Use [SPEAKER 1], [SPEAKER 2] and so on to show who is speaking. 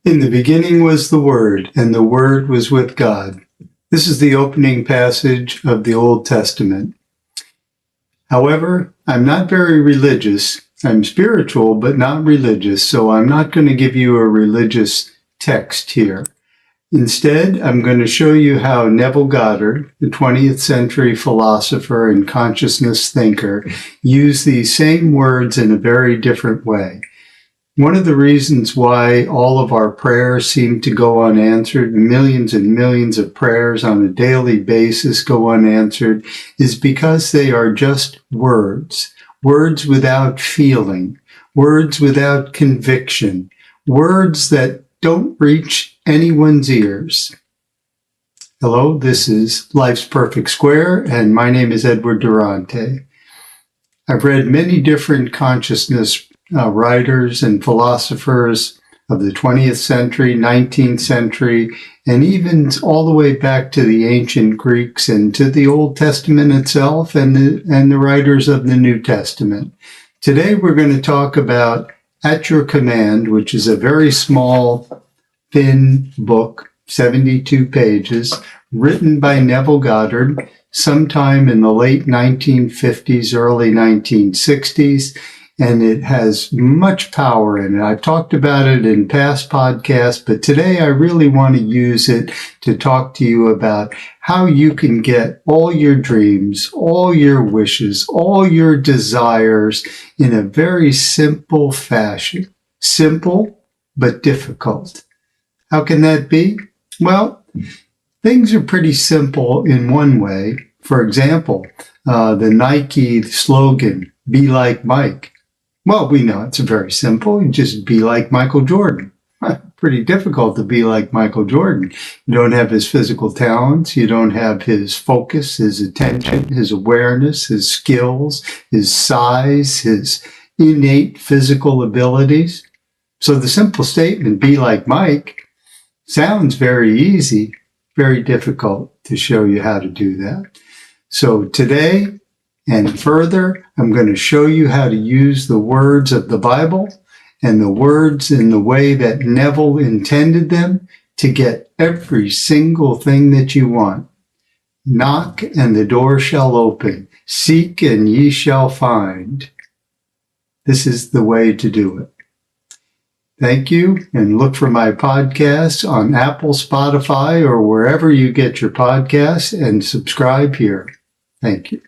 [SPEAKER 1] In the beginning was the Word, and the Word was with God. This is the opening passage of the Old Testament. However, I'm not very religious. I'm spiritual, but not religious, so I'm not going to give you a religious text here. Instead, I'm going to show you how Neville Goddard, the 20th century philosopher and consciousness thinker, used these same words in a very different way. One of the reasons why all of our prayers seem to go unanswered, millions and millions of prayers on a daily basis go unanswered, is because they are just words. Words without feeling, words without conviction, words that don't reach anyone's ears. Hello, this is Life's Perfect Square, and my name is Edward Durante. I've read many different consciousness writers and philosophers of the 20th century, 19th century, and even all the way back to the ancient Greeks and to the Old Testament itself and the writers of the New Testament. Today we're going to talk about At Your Command, which is a very small, thin book, 72 pages, written by Neville Goddard sometime in the late 1950s, early 1960s, and it has much power in it. I've talked about it in past podcasts, but today I really want to use it to talk to you about how you can get all your dreams, all your wishes, all your desires in a very simple fashion. Simple, but difficult. How can that be? Well, things are pretty simple in one way. For example, the Nike slogan, "Be like Mike." Well, we know it's very simple. You just be like Michael Jordan. Pretty difficult to be like Michael Jordan. You don't have his physical talents. You don't have his focus, his attention, his awareness, his skills, his size, his innate physical abilities. So the simple statement, be like Mike, sounds very easy, very difficult to show you how to do that. So today and further, I'm going to show you how to use the words of the Bible and the words in the way that Neville intended them to get every single thing that you want. Knock and the door shall open. Seek and ye shall find. This is the way to do it. Thank you, and look for my podcasts on Apple, Spotify, or wherever you get your podcasts, and subscribe here. Thank you.